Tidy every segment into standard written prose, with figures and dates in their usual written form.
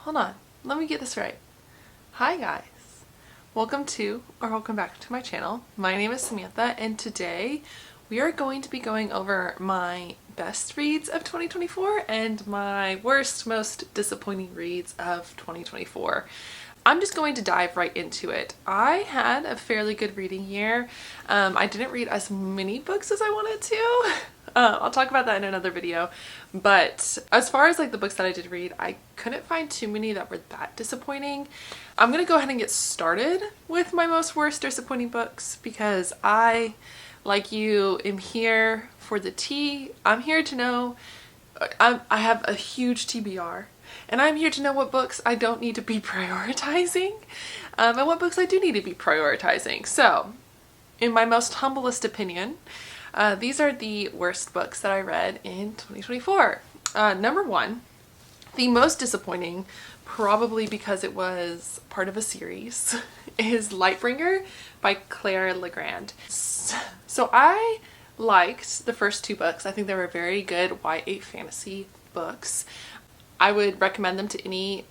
hold on. Let me get this right. Hi guys. Welcome back to my channel. My name is Samantha, and today we are going to be going over my best reads of 2024 and my worst, most disappointing reads of 2024. I'm just going to dive right into it. I had a fairly good reading year. I didn't read as many books as I wanted to. I'll talk about that in another video. But as far as like the books that I did read, I couldn't find too many that were that disappointing. I'm gonna go ahead and get started with my most worst disappointing books because I, like you, am here for the tea. I'm here to know, I have a huge TBR. And I'm here to know what books I don't need to be prioritizing and what books I do need to be prioritizing. So, in my most humblest opinion, these are the worst books that I read in 2024. Number one, the most disappointing, probably because it was part of a series, is Lightbringer by Claire Legrand. So I liked the first two books. I think they were very good YA fantasy books. I would recommend them to any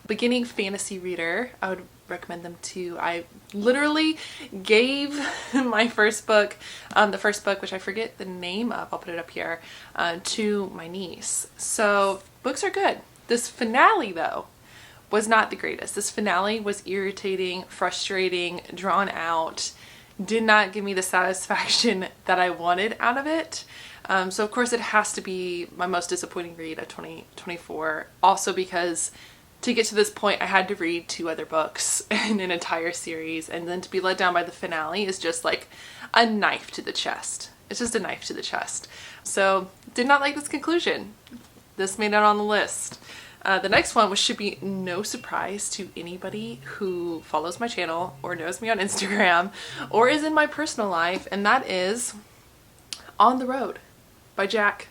beginning fantasy reader. I would recommend them to, I literally gave my first book, the first book, which I forget the name of, I'll put it up here, to my niece. So books are good. This finale though was not the greatest. This finale was irritating, frustrating, drawn out, did not give me the satisfaction that I wanted out of it. So of course it has to be my most disappointing read of 2024. Also because to get to this point I had to read two other books in an entire series, and then to be let down by the finale is just like a knife to the chest. It's just a knife to the chest. So did not like this conclusion. This made it on the list. The next one, which should be no surprise to anybody who follows my channel or knows me on Instagram or is in my personal life, and that is On the Road by Jack.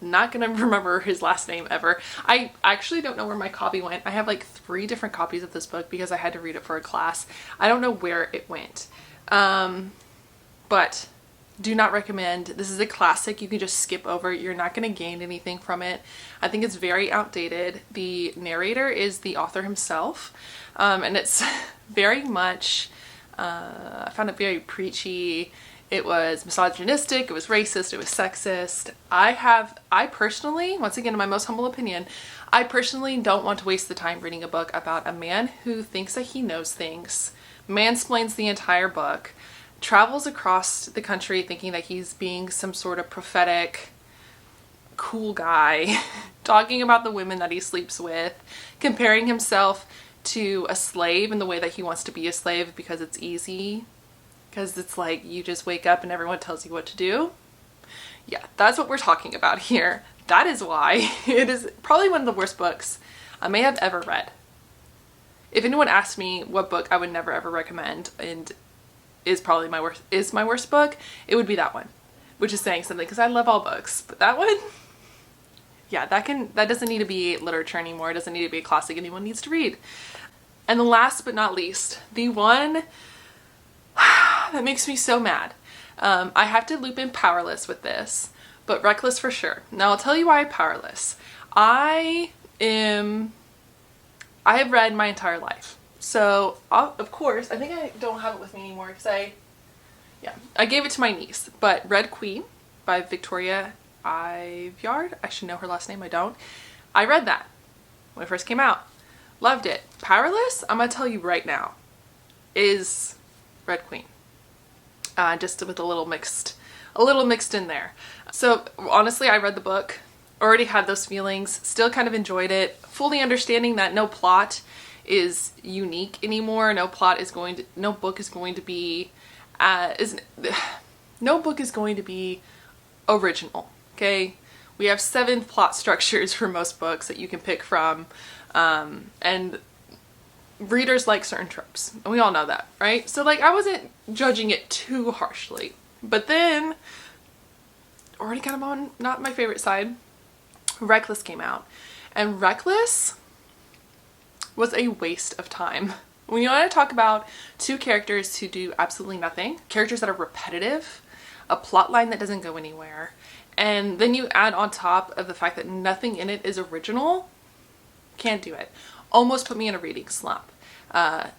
Not gonna remember his last name ever. I actually don't know where my copy went. I have like 3 different copies of this book because I had to read it for a class. I don't know where it went. But do not recommend. This is a classic you can just skip over. You're not going to gain anything from it. I think it's very outdated. The narrator is the author himself, and it's very much, I found it very preachy. It was misogynistic, it was racist, it was sexist. I personally, once again in my most humble opinion, I personally don't want to waste the time reading a book about a man who thinks that he knows things, mansplains the entire book, travels across the country thinking that he's being some sort of prophetic, cool guy, talking about the women that he sleeps with, comparing himself to a slave in the way that he wants to be a slave because it's easy. Because it's like you just wake up and everyone tells you what to do. Yeah, that's what we're talking about here. That is why it is probably one of the worst books I may have ever read. If anyone asked me what book I would never ever recommend and is probably my worst book, it would be that one, which is saying something because I love all books, but that one, yeah, that doesn't need to be literature anymore. It doesn't need to be a classic anyone needs to read. And the last but not least, the one that makes me so mad. I have to loop in Powerless with this, but Reckless for sure. Now I'll tell you why Powerless. I have read my entire life. So of course, I think I don't have it with me anymore because I gave it to my niece, but Red Queen by Victoria Aveyard. I should know her last name, I don't. I read that when it first came out. Loved it. Powerless, I'm gonna tell you right now, is Red Queen. Just with a little mixed in there. So honestly, I read the book, already had those feelings, still kind of enjoyed it, fully understanding that no plot is unique anymore. No book is going to be original. Okay, we have 7 plot structures for most books that you can pick from, and readers like certain tropes, and we all know that, right? So like I wasn't judging it too harshly, but then already kind of on not my favorite side, Reckless came out, and Reckless was a waste of time. When you want to talk about 2 characters who do absolutely nothing, characters that are repetitive, a plot line that doesn't go anywhere, and then you add on top of the fact that nothing in it is original, Can't do it. Almost put me in a reading slump. I'm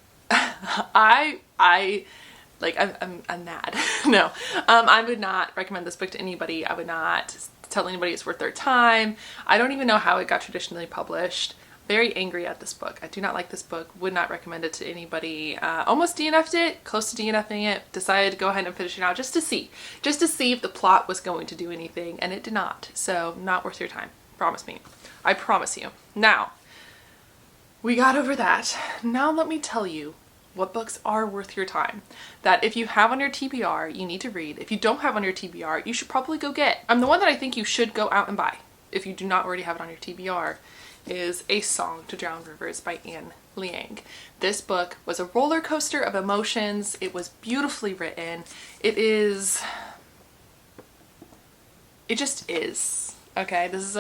mad. No, I would not recommend this book to anybody. I would not tell anybody it's worth their time. I don't even know how it got traditionally published. Very angry at this book. I do not like this book. Would not recommend it to anybody. Almost DNF'd it, close to DNFing it. Decided to go ahead and finish it out just to see if the plot was going to do anything, and it did not. So not worth your time. Promise me. I promise you. Now, we got over that. Now let me tell you what books are worth your time, that if you have on your TBR, you need to read. If you don't have on your TBR, you should probably go get. The one that I think you should go out and buy, if you do not already have it on your TBR, is A Song to Drown Rivers by Anne Liang. This book was a roller coaster of emotions. It was beautifully written. It just is. Okay, this is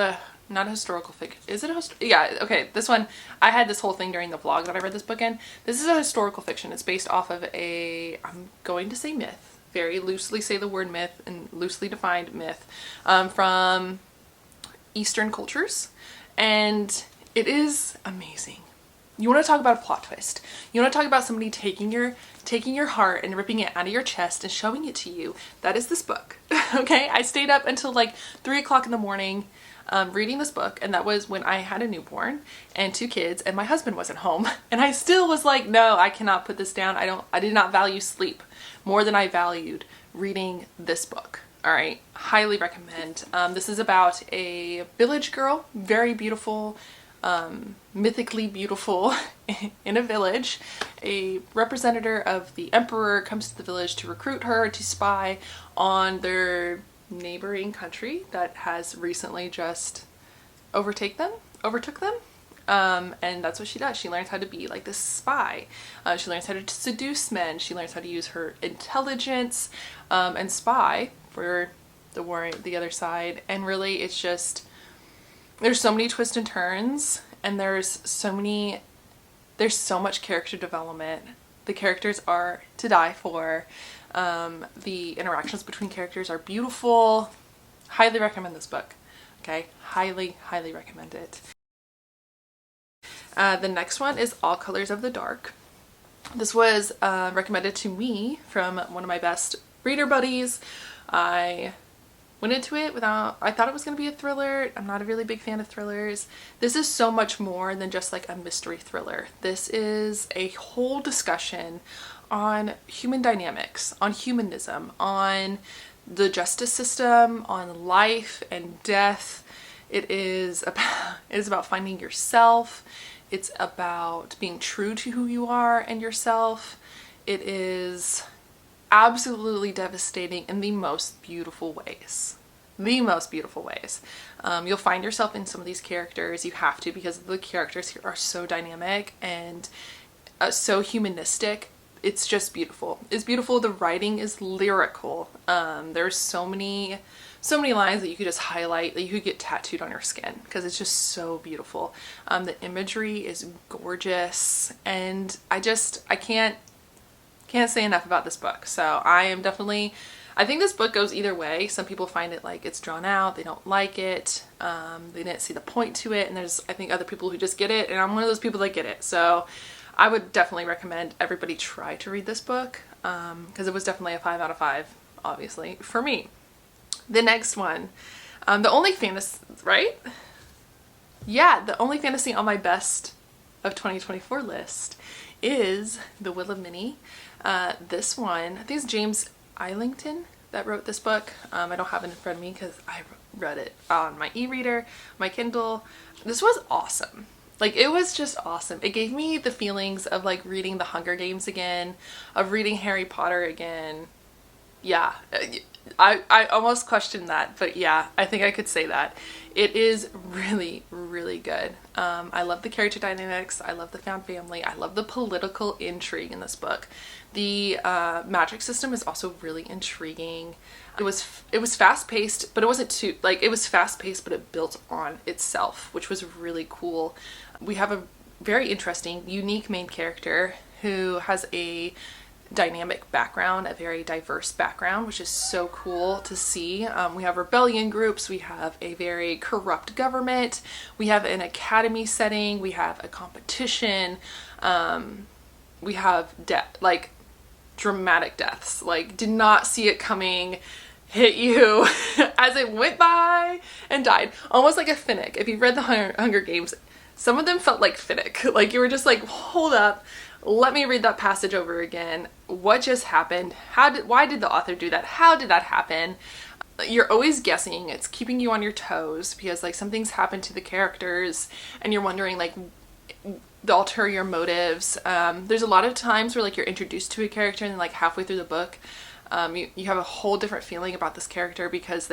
not a historical fiction. Is it a yeah, okay, this one, I had this whole thing during the vlog that I read this book in. This is a historical fiction. It's based off of I'm going to say myth, very loosely say the word myth and loosely defined myth, from Eastern cultures. And it is amazing. You want to talk about a plot twist. You want to talk about somebody taking your heart and ripping it out of your chest and showing it to you. That is this book. Okay, I stayed up until like 3 o'clock in the morning reading this book, and that was when I had a newborn and 2 kids and my husband wasn't home, and I still was like, no, I cannot put this down. I did not value sleep more than I valued reading this book. All right, highly recommend. This is about a village girl, very beautiful, mythically beautiful in a village. A representative of the emperor comes to the village to recruit her to spy on their neighboring country that has recently just overtook them. And that's what she does. She learns how to be like this spy. She learns how to seduce men. She learns how to use her intelligence and spy for the other side. And really, it's just, there's so many twists and turns, and there's so much character development. The characters are to die for. The interactions between characters are beautiful. Highly recommend this book. Okay, highly recommend it. The next one is All Colors of the Dark. This was recommended to me from one of my best reader buddies. I went into it I thought it was going to be a thriller. I'm not a really big fan of thrillers. This is so much more than just like a mystery thriller. This is a whole discussion on human dynamics, on humanism, on the justice system, on life and death. It is about finding yourself. It's about being true to who you are and yourself. It is absolutely devastating in the most beautiful ways. The most beautiful ways. You'll find yourself in some of these characters. You have to, because the characters here are so dynamic and so humanistic. It's just beautiful. It's beautiful. The writing is lyrical. There's so many lines that you could just highlight, that you could get tattooed on your skin, because it's just so beautiful. The imagery is gorgeous, and I can't say enough about this book. So I think this book goes either way. Some people find it like it's drawn out, they don't like it, they didn't see the point to it, and there's, I think, other people who just get it, and I'm one of those people that get it. So I would definitely recommend everybody try to read this book, because it was definitely a 5 out of 5, obviously, for me. The next one, the only fantasy, right? Yeah, the only fantasy on my best of 2024 list is The Will of Minnie. This one, I think it's James Islington that wrote this book. I don't have it in front of me because I read it on my e-reader, my Kindle. This was awesome. Like, it was just awesome. It gave me the feelings of like reading The Hunger Games again, of reading Harry Potter again. Yeah, I almost questioned that, but yeah, I think I could say that. It is really, really good. I love the character dynamics. I love the found family. I love the political intrigue in this book. The magic system is also really intriguing. It was fast paced, but it wasn't too, like, it was fast paced, but it built on itself, which was really cool. We have a very interesting, unique main character who has a dynamic background, a very diverse background, which is so cool to see. We have rebellion groups, we have a very corrupt government, we have an academy setting, we have a competition, we have like dramatic deaths, like did not see it coming, hit you as it went by and died. Almost like a Finnick. If you've read the Hunger Games, some of them felt like Finnick. Like you were just like, hold up, let me read that passage over again. What just happened? Why did the author do that? How did that happen? You're always guessing. It's keeping you on your toes because like something's happened to the characters and you're wondering like the ulterior motives. There's a lot of times where like you're introduced to a character and then like halfway through the book, you have a whole different feeling about this character because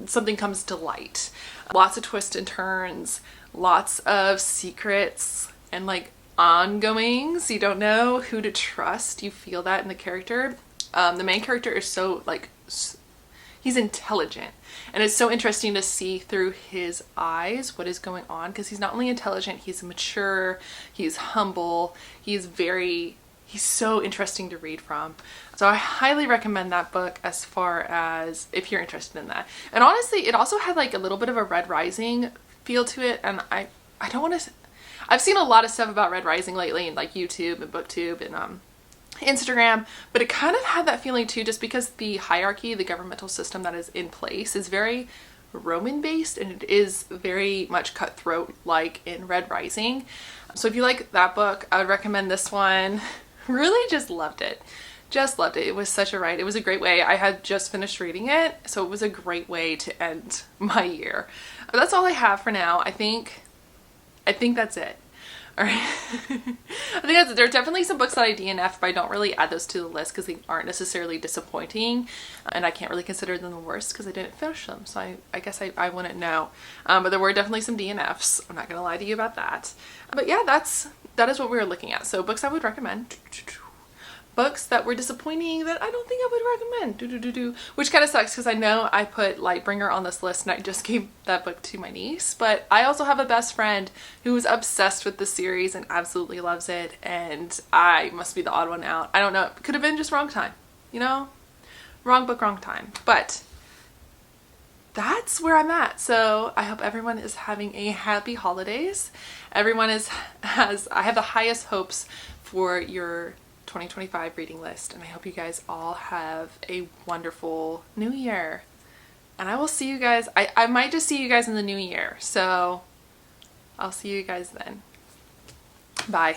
something comes to light. Lots of twists and turns, lots of secrets and like ongoings. You don't know who to trust. You feel that in the character. The main character is so like, he's intelligent and it's so interesting to see through his eyes what is going on because he's not only intelligent, he's mature, he's humble, he's so interesting to read from. So I highly recommend that book as far as if you're interested in that. And honestly, it also had like a little bit of a Red Rising feel to it. And I don't want to, I've seen a lot of stuff about Red Rising lately in like YouTube and BookTube and Instagram, but it kind of had that feeling too, just because the hierarchy, the governmental system that is in place is very Roman based and it is very much cutthroat like in Red Rising. So if you like that book, I would recommend this one. Really just loved it. Just loved it. It was such a ride. It was a great way. I had just finished reading it, so it was a great way to end my year. But that's all I have for now. I think that's it. All right. I think that's it. There are definitely some books that I DNF'd, but I don't really add those to the list because they aren't necessarily disappointing, and I can't really consider them the worst because I didn't finish them. So I guess I wouldn't know. But there were definitely some DNFs. I'm not gonna lie to you about that. But yeah, that is what we were looking at. So books I would recommend. Books that were disappointing that I don't think I would recommend. Which kind of sucks because I know I put Lightbringer on this list and I just gave that book to my niece, but I also have a best friend who is obsessed with the series and absolutely loves it, and I must be the odd one out. I don't know. It could have been just wrong time, you know? Wrong book, wrong time. But that's where I'm at. So I hope everyone is having a happy holidays. Everyone I have the highest hopes for your 2025 reading list, and I hope you guys all have a wonderful new year. And I will see you guys, I might just see you guys in the new year, so I'll see you guys then. Bye.